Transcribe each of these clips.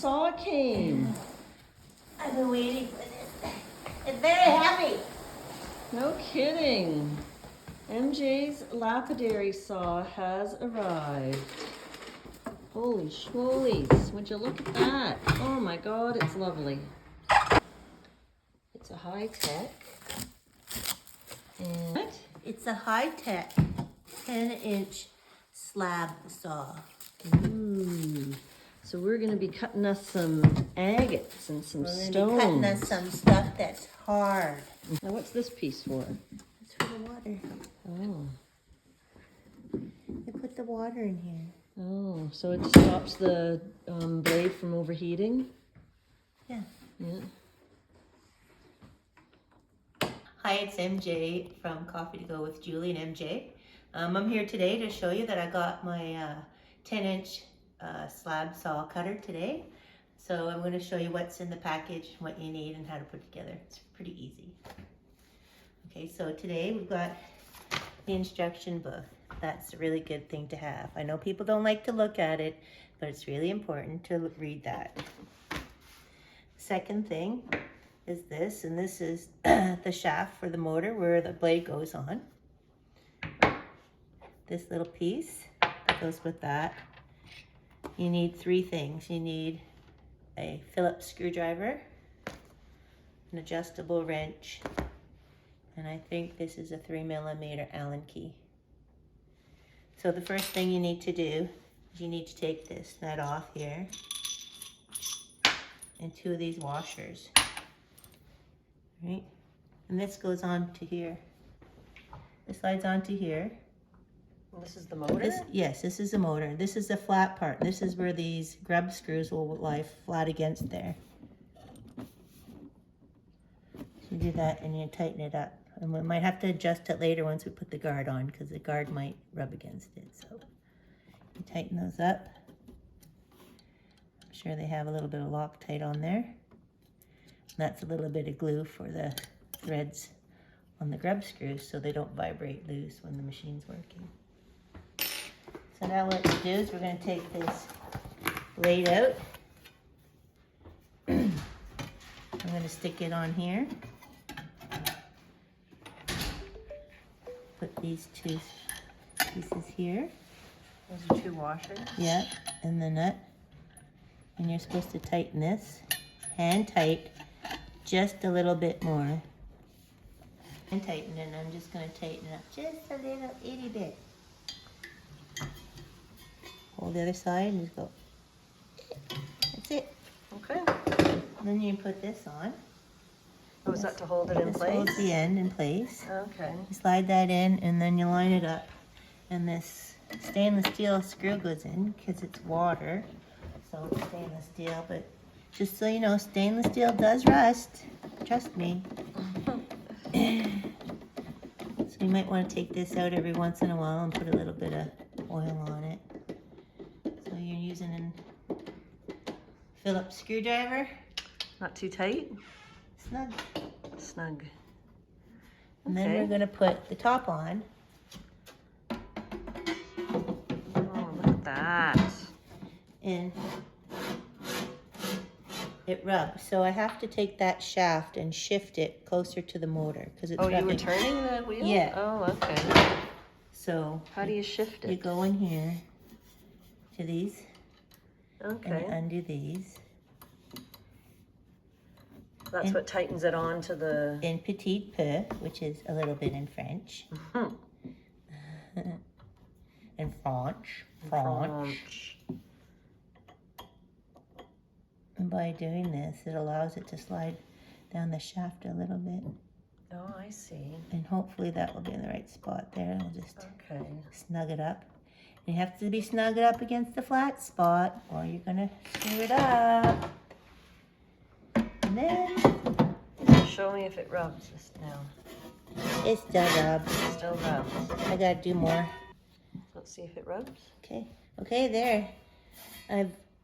saw came. I've been waiting for this. It's very heavy. No kidding. MJ's lapidary saw has arrived. Holy schmolies, would you look at that? Oh my God, it's lovely. It's a high-tech. And It's a high-tech 10-inch slab saw. ooh. So we're gonna be cutting us some agates and some We're going to stones. be cutting us some stuff that's hard. Now what's this piece for? It's for the water. Oh. I put the water in here. Oh, so it stops the blade from overheating? Yeah. Yeah. Hi, it's MJ from Coffee to Go with Julie and MJ. I'm here today to show you that I got my 10-inch slab saw cutter today. So I'm going to show you what's in the package, what you need, and how to put it together. It's pretty easy. Okay, so today we've got the instruction book. That's a really good thing to have. I know people don't like to look at it, but it's really important to read that. Second thing is this, and this is the shaft for the motor where the blade goes on. This little piece that goes with that. You need three things. You need a Phillips screwdriver, an adjustable wrench, and I think this is a 3mm Allen key. So the first thing you need to do is you need to take this nut off here and two of these washers. Right? And this goes on to here. This slides onto here. This is the motor? Yes, this is the motor. This is the flat part. This is where these grub screws will lie flat against there. So you do that and you tighten it up. And we might have to adjust it later once we put the guard on because the guard might rub against it. So you tighten those up. I'm sure they have a little bit of Loctite on there. And that's a little bit of glue for the threads on the grub screws so they don't vibrate loose when the machine's working. So now what we do is we're going to take this blade out. I'm going to stick it on here. Put these two pieces here. Those are two washers. Yeah, and the nut. And you're supposed to tighten this, hand tight, just a little bit more. And tighten it, and I'm just going to tighten it up just a little itty bit. Hold the other side and just go. That's it. Okay. And then you put this on. Oh, is that to hold it in This place? holds the end in place. Okay. You slide that in and then you line it up. And this stainless steel screw goes in because it's water. So it's stainless steel, but just so you know, stainless steel does rust. Trust me. So you might want to take this out every once in a while and put a little bit of oil on it. So you're using a Phillips screwdriver. Not too tight? Snug. Snug. And then we're going to put the top on. Oh, look at that. And it rubs. So I have to take that shaft and shift it closer to the motor because it's rubbing. You were turning the wheel? Yeah. Oh, okay. So how do you shift it? You go in here to these. Okay. And you undo these. That's what tightens it on to the... In petit peu, which is a little bit in French. In French. French. And by doing this, it allows it to slide down the shaft a little bit. Oh, I see. And hopefully that will be in the right spot there. I'll just snug it up. And you have to be snug it up against the flat spot or you're going to screw it up. And then... Show me if it rubs just now. It still rubs. It still rubs. I got to do more. Let's see if it rubs. Okay. Okay, there.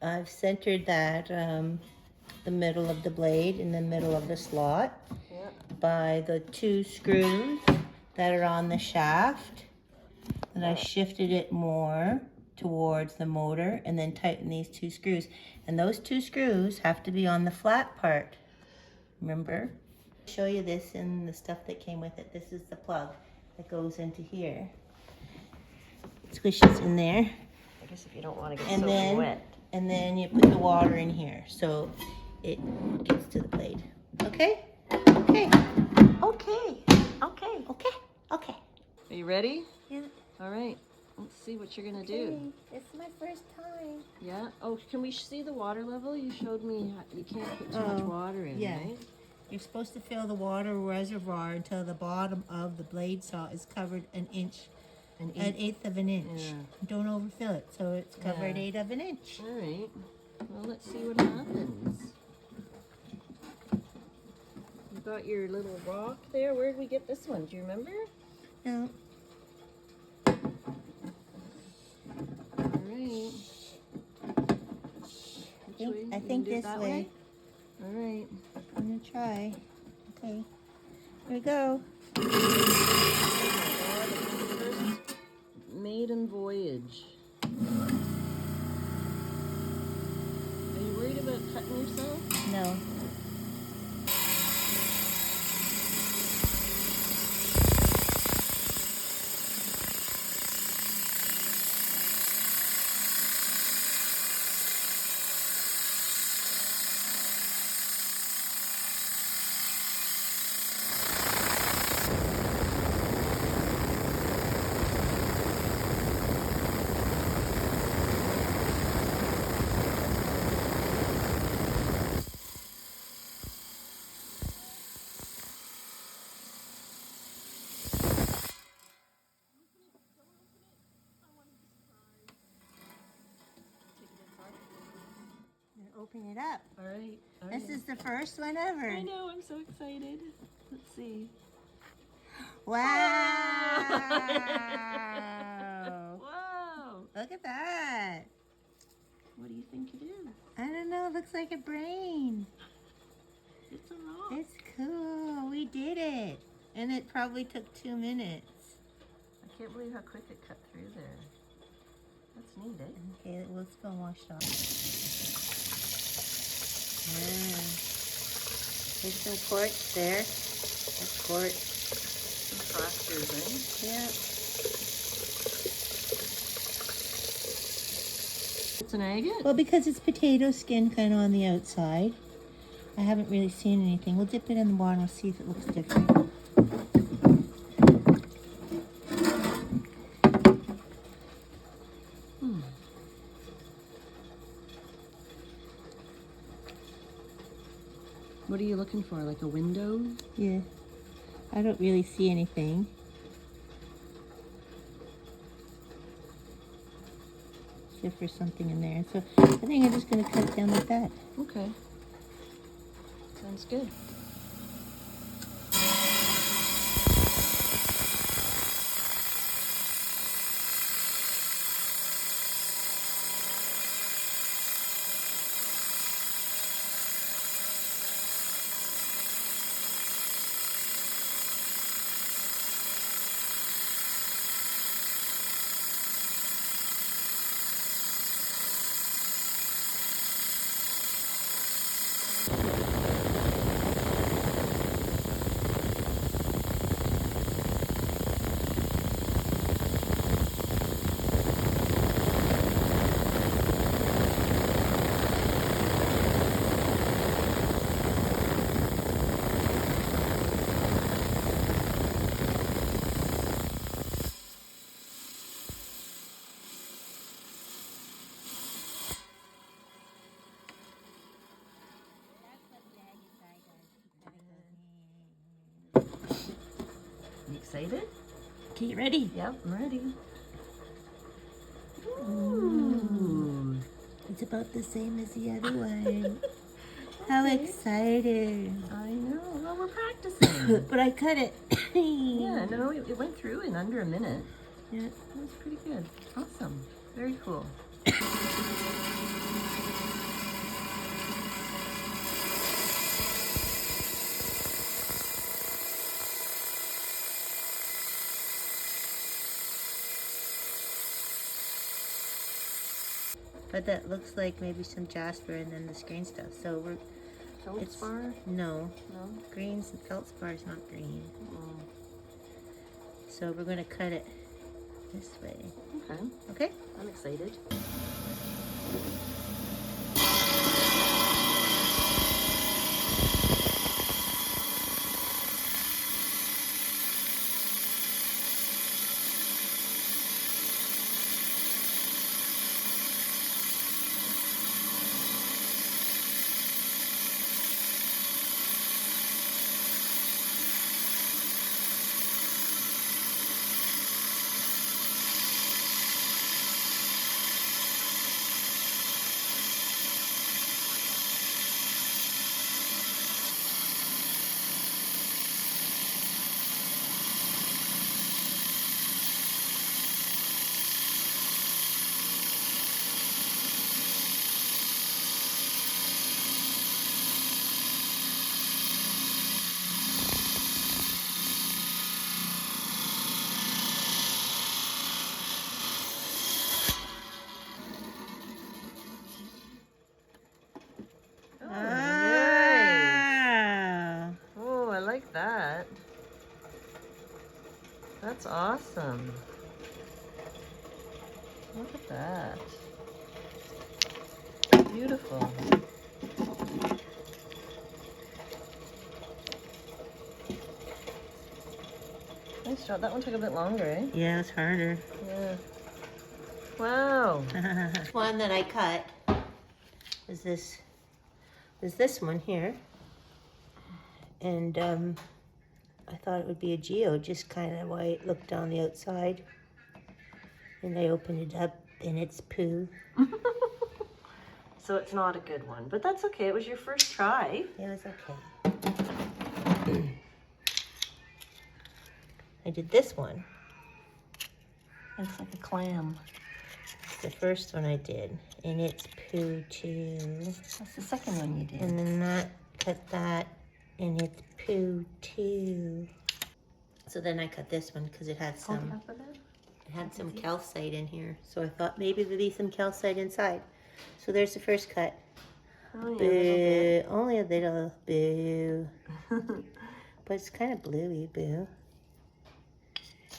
I've centered that, the middle of the blade in the middle of the slot by the two screws that are on the shaft. And I shifted it more towards the motor and then tighten these 2 screws. And those 2 screws have to be on the flat part. Remember? I'll show you this in the stuff that came with it. This is the plug that goes into here. Squishes in there. I guess if you don't want to get And soaking wet. And then you put the water in here so it gets to the blade. Okay? Okay. Okay. Okay. Okay. Okay. Are you ready? Yeah. All right. Let's see what you're gonna do. It's my first time. Yeah. Oh, can we see the water level? You showed me you can't put too much water in, yeah. right? You're supposed to fill the water reservoir until the bottom of the blade saw is covered an eighth of an inch. Yeah. Don't overfill it, so it's covered Yeah. 1/8 of an inch. All right. Well, let's see what happens. You got your little rock there. Where did we get this one? Do you remember? No. All right. I think this way. All right. I'm gonna try. Okay. Here we go. Oh my God, first maiden voyage. Are you worried about cutting yourself? No. Open it up. All right. All This right. is the first one ever. I know. I'm so excited. Let's see. Wow. Whoa! Look at that. What do you think it is? I don't know. It looks like a brain. It's a rock. It's cool. We did it. And it probably took 2 minutes. I can't believe how quick it cut through there. That's neat, eh? Okay, let's go wash it off. There's some quartz there. That's quartz. Some fractures, eh? Yeah. It's an agate? Well, because it's potato skin kind of on the outside, I haven't really seen anything. We'll dip it in the water and we'll see if it looks different. What are you looking for? Like a window? Yeah. I don't really see anything. See if there's something in there. So I think I'm just going to cut it down like that. Okay. Sounds good. You excited? Okay, you ready? Yep, I'm ready. Ooh. It's about the same as the other one. How excited. I know. Well, we're practicing. But I cut it. Yeah, no, it went through in under a minute. Yeah. It was pretty good. Awesome. Very cool. But that looks like maybe some jasper and then this green stuff. So we're Feldspar? no No. greens. And feldspar is not green. Oh. So we're gonna cut it this way. Okay. Okay. I'm excited. That. That's awesome. Look at that. Beautiful. Nice job. That one took a bit longer, eh? Yeah, it's harder. Yeah. Wow. One that I cut is this one here. And I thought it would be a geo, just kind of the way it looked on the outside. And I opened it up and it's poo. So it's not a good one, but that's okay. It was your first try. It was okay. I did this one. It's like a clam. It's the first one I did, and it's poo too. That's the second one you did. And then that, cut that, and it's poo too. So then I cut this one because it had some calcite in here. So I thought maybe there'd be some calcite inside. So there's the first cut. Oh, yeah, Boo. Only a little boo. But it's kind of bluey, boo.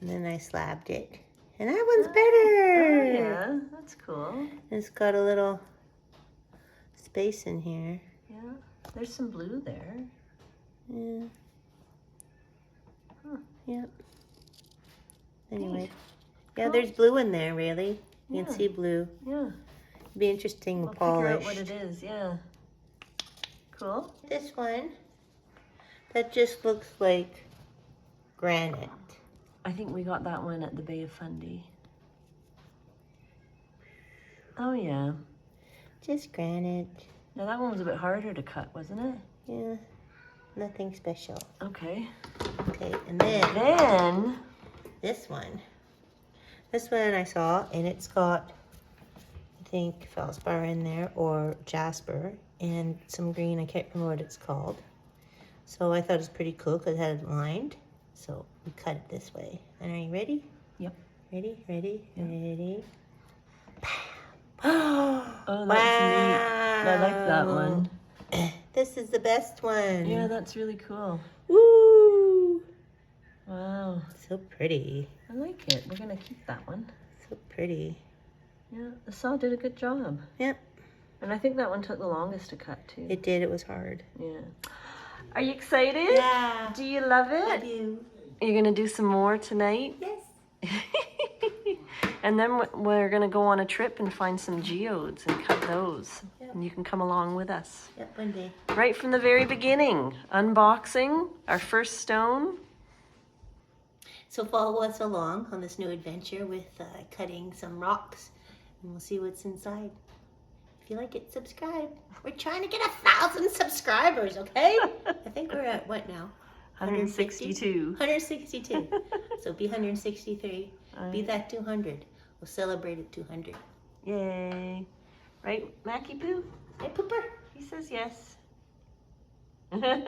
And then I slabbed it. And that one's better. Oh, yeah, that's cool. And it's got a little space in here. Yeah, there's some blue there. Yeah. Huh. Yep. Anyway. Neat. Yeah, Cool. there's blue in there, really. You can Yeah. see blue. Yeah. Be interesting We'll polish. figure out what it is, yeah. Cool. This one, that just looks like granite. I think we got that one at the Bay of Fundy. Oh, yeah. Just granite. Now that one was a bit harder to cut, wasn't it? Yeah, nothing special. Okay. Okay, and then Then, this one. This one I saw, and it's got, I think, feldspar in there, or jasper, and some green. I can't remember what it's called. So I thought it was pretty cool because it had it lined. So we cut it this way. And are you ready? Yep. Ready, ready, ready. oh, that's neat. I like that one. This is the best one. Yeah, that's really cool. Woo! Wow. So pretty. I like it. We're going to keep that one. So pretty. Yeah, the saw did a good job. Yep. And I think that one took the longest to cut, too. It did. It was hard. Yeah. Are you excited? Yeah. Do you love it? I do. You're going to do some more tonight? Yes. And then we're going to go on a trip and find some geodes and cut those. Yep. And you can come along with us. Yep, one day. Right from the very beginning. Unboxing our first stone. So follow us along on this new adventure with cutting some rocks, and we'll see what's inside. If you like it, subscribe. We're trying to get 1,000 subscribers, okay? I think we're at what now? 162. 162. So be 163. Be that 200. We'll celebrate at 200. Yay. Right, Mackie Poo? Hey, Pooper. He says yes.